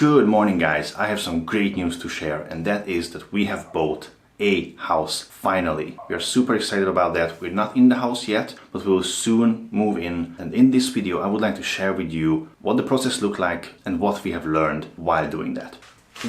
Good morning, guys. I have some great news to share, and that is that we have bought a house finally. We are super excited about that. We're not in the house yet, but we will soon move in. And in this video, I would like to share with you what the process looked like and what we have learned while doing that.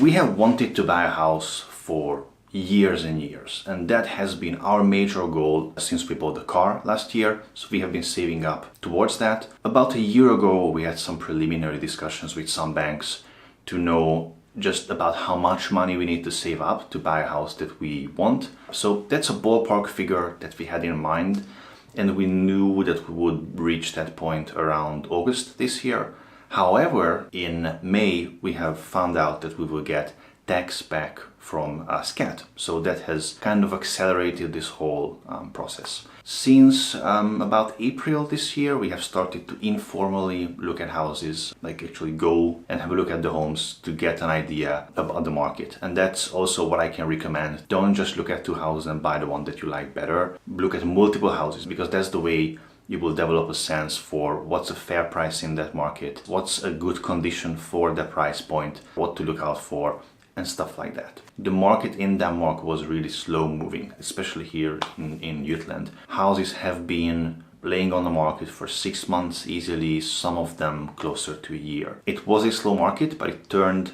We have wanted to buy a house for years and years, and that has been our major goal since we bought the car last year. So we have been saving up towards that. About a year ago, we had some preliminary discussions with some banks to know just about how much money we need to save up to buy a house that we want. So that's a ballpark figure that we had in mind, and we knew that we would reach that point around August this year. However, in May we have found out that we will get tax back from Expat, so that has kind of accelerated this whole process. Since about April this year, we have started to informally look at houses, like actually go and have a look at the homes to get an idea about the market. And that's also what I can recommend. Don't just look at two houses and buy the one that you like better. Look at multiple houses, because that's the way you will develop a sense for what's a fair price in that market, what's a good condition for the price point, what to look out for, and stuff like that. The market in Denmark was really slow moving, especially here in Jutland. Houses have been laying on the market for 6 months easily, some of them closer to a year. It was a slow market, but it turned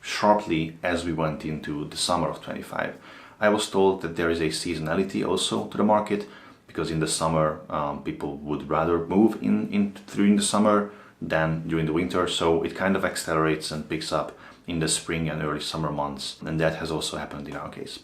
sharply as we went into the summer of 25. I was told that there is a seasonality also to the market, because in the summer people would rather move in during the summer than during the winter, so it kind of accelerates and picks up in the spring and early summer months, and that has also happened in our case.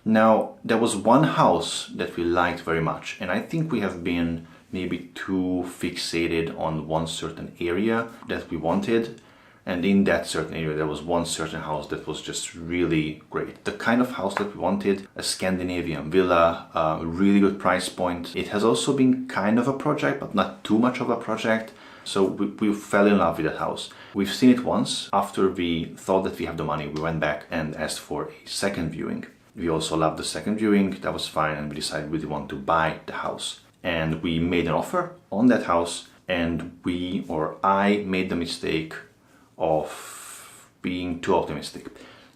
Now, there was one house that we liked very much, and I think we have been maybe too fixated on one certain area that we wanted, and in that certain area there was one certain house that was just really great. The kind of house that we wanted, a Scandinavian villa, a really good price point. It has also been kind of a project, but not too much of a project. So we fell in love with that house. We've seen it once. After we thought that we have the money, we went back and asked for a second viewing. We also loved the second viewing, that was fine, and we decided we want to buy the house. And we made an offer on that house, and I made the mistake of being too optimistic.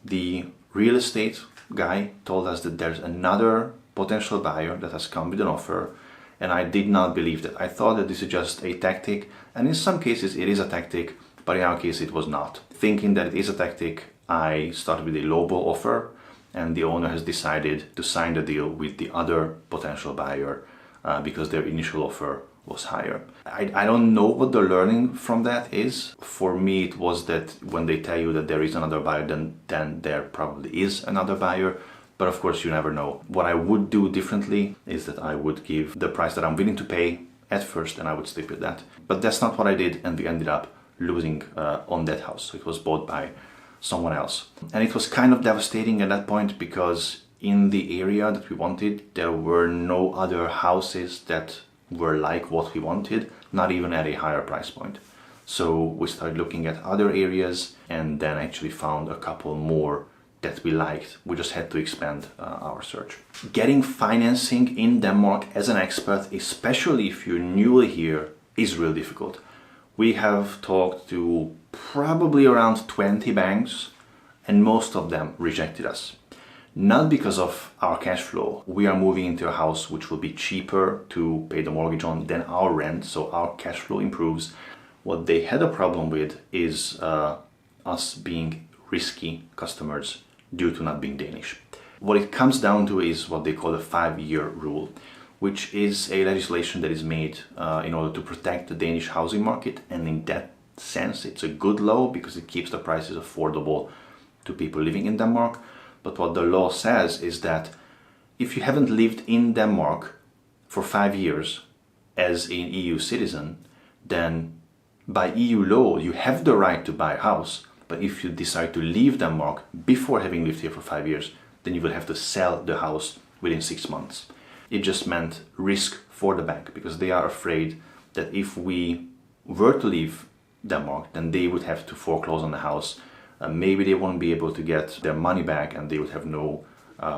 The real estate guy told us that there's another potential buyer that has come with an offer, and I did not believe that. I thought that this is just a tactic, and in some cases it is a tactic, but in our case it was not. Thinking that it is a tactic, I started with a lowball offer, and the owner has decided to sign the deal with the other potential buyer because their initial offer was higher. I don't know what the learning from that is. For me, it was that when they tell you that there is another buyer, then there probably is another buyer. But of course, you never know. What I would do differently is that I would give the price that I'm willing to pay at first, and I would stick with that. But that's not what I did, and we ended up losing on that house. So it was bought by someone else. And it was kind of devastating at that point, because in the area that we wanted, there were no other houses that were like what we wanted, not even at a higher price point. So we started looking at other areas, and then actually found a couple more that we liked. We just had to expand our search. Getting financing in Denmark as an expat, especially if you're newly here, is really difficult. We have talked to probably around 20 banks, and most of them rejected us. Not because of our cash flow. We are moving into a house which will be cheaper to pay the mortgage on than our rent, so our cash flow improves. What they had a problem with is us being risky customers due to not being Danish. What it comes down to is what they call the 5-year rule, which is a legislation that is made in order to protect the Danish housing market, and in that sense it's a good law because it keeps the prices affordable to people living in Denmark. But what the law says is that if you haven't lived in Denmark for 5 years as an EU citizen, then by EU law you have the right to buy a house. But if you decide to leave Denmark before having lived here for 5 years, then you will have to sell the house within 6 months. It just meant risk for the bank, because they are afraid that if we were to leave Denmark, then they would have to foreclose on the house. Maybe they won't be able to get their money back, and they would have no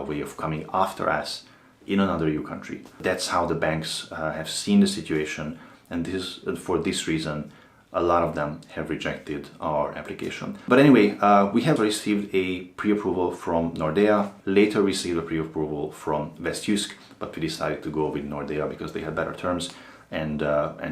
way of coming after us in another EU country. That's how the banks have seen the situation, and for this reason a lot of them have rejected our application. But anyway, we have received a pre-approval from Nordea, later received a pre-approval from Västtysk, but we decided to go with Nordea because they had better terms and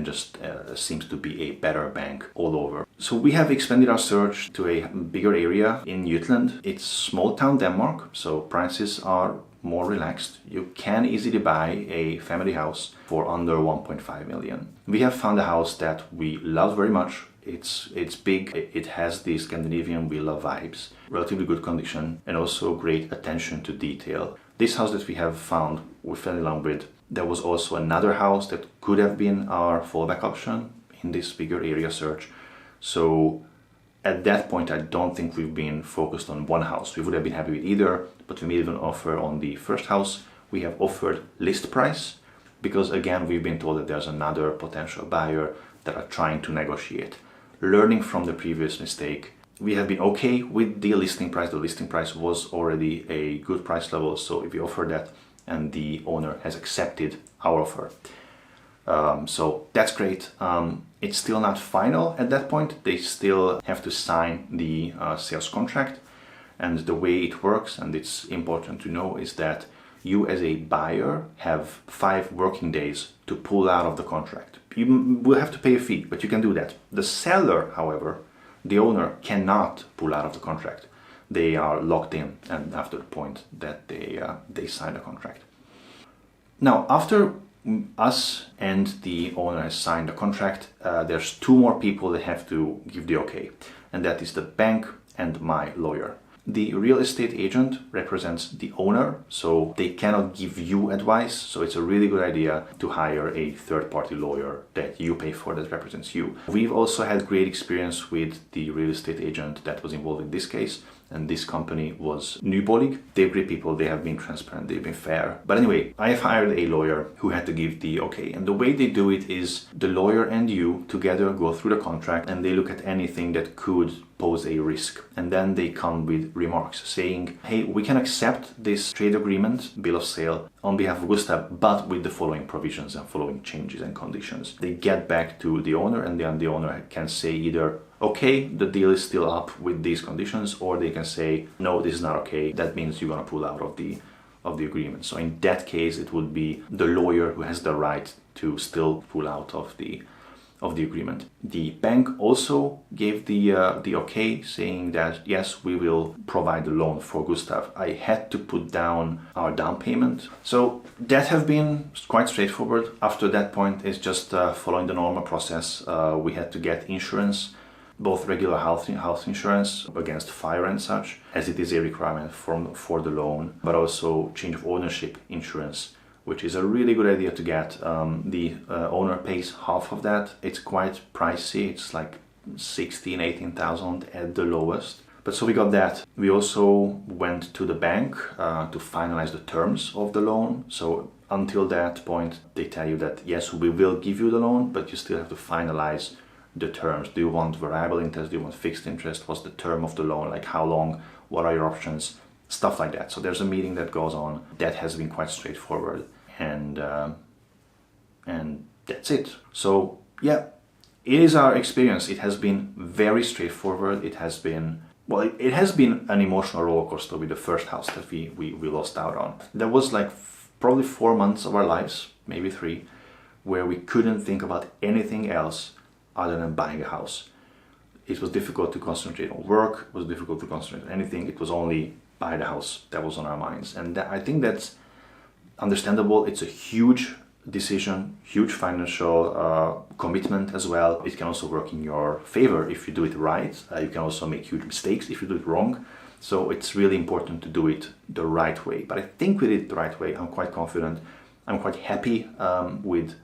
just seems to be a better bank all over. So we have expanded our search to a bigger area in Jutland. It's small town Denmark, so prices are more relaxed. You can easily buy a family house for under 1.5 million. We have found a house that we love very much. It's big, it has the Scandinavian villa vibes, relatively good condition, and also great attention to detail. This house that we have found, we fell in love with. There was also another house that could have been our fallback option in this bigger area search. So at that point, I don't think we've been focused on one house. We would have been happy with either, but we made an offer on the first house. We have offered list price because, again, we've been told that there's another potential buyer that are trying to negotiate. Learning from the previous mistake, we have been okay with the listing price. The listing price was already a good price level, so if we offer that and the owner has accepted our offer. So that's great. It's still not final at that point. They still have to sign the sales contract. And the way it works, and it's important to know, is that you as a buyer have 5 working days to pull out of the contract. You will have to pay a fee, but you can do that. The seller, however, the owner, cannot pull out of the contract. They are locked in, and after the point that they sign the contract. Now, after us and the owner has signed the contract, there's 2 more people that have to give the okay, and that is the bank and my lawyer. The real estate agent represents the owner, so they cannot give you advice, so it's a really good idea to hire a third-party lawyer that you pay for that represents you. We've also had great experience with the real estate agent that was involved in this case, and this company was Nybolig. They're great people, they have been transparent, they've been fair. But anyway, I have hired a lawyer who had to give the okay, and the way they do it is the lawyer and you together go through the contract and they look at anything that could pose a risk, and then they come with remarks saying, hey, we can accept this trade agreement, bill of sale, on behalf of Gustav, but with the following provisions and following changes and conditions. They get back to the owner, and then the owner can say either, okay, the deal is still up with these conditions, or they can say, no, this is not okay, that means you're gonna pull out of the agreement. So in that case, it would be the lawyer who has the right to still pull out of the agreement. The bank also gave the okay, saying that yes, we will provide the loan for Gustav. I had to put down our down payment. So that have been quite straightforward. After that point, it's just following the normal process. We had to get insurance, both regular house insurance against fire and such, as it is a requirement for the loan, but also change of ownership insurance, which is a really good idea to get. The owner pays half of that. It's quite pricey. It's like 16,000, 18,000 at the lowest. But so we got that. We also went to the bank to finalize the terms of the loan. So until that point, they tell you that yes, we will give you the loan, but you still have to finalize the terms. Do you want variable interest? Do you want fixed interest? What's the term of the loan? Like how long? What are your options? Stuff like that. So there's a meeting that goes on. That has been quite straightforward. And that's it. So yeah, it is our experience. It has been very straightforward. It has been, well, it has been an emotional roller coaster with the first house that we lost out on. There was like probably 4 months of our lives, maybe 3, where we couldn't think about anything else other than buying a house. It was difficult to concentrate on work. It was difficult to concentrate on anything. It was only buy the house that was on our minds. And I think that's understandable. It's a huge decision, huge financial commitment as well. It can also work in your favor if you do it right. You can also make huge mistakes if you do it wrong. So it's really important to do it the right way. But I think we did it the right way. I'm quite confident. I'm quite happy with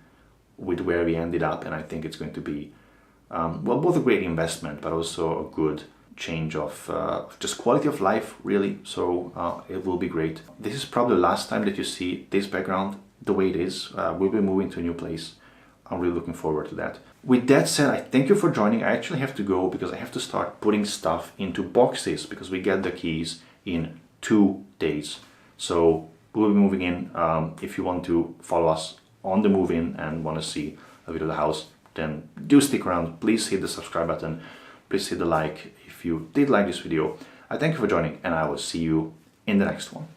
where we ended up, and I think it's going to be both a great investment, but also a good change of just quality of life, really. So it will be great. This is probably the last time that you see this background the way it is. We'll be moving to a new place. I'm really looking forward to that. With that said, I thank you for joining. I actually have to go because I have to start putting stuff into boxes because we get the keys in 2 days. So we'll be moving in. If you want to follow us on the move-in and want to see a bit of the house, then do stick around. Please hit the subscribe button. Please hit the like if you did like this video. I thank you for joining, and I will see you in the next one.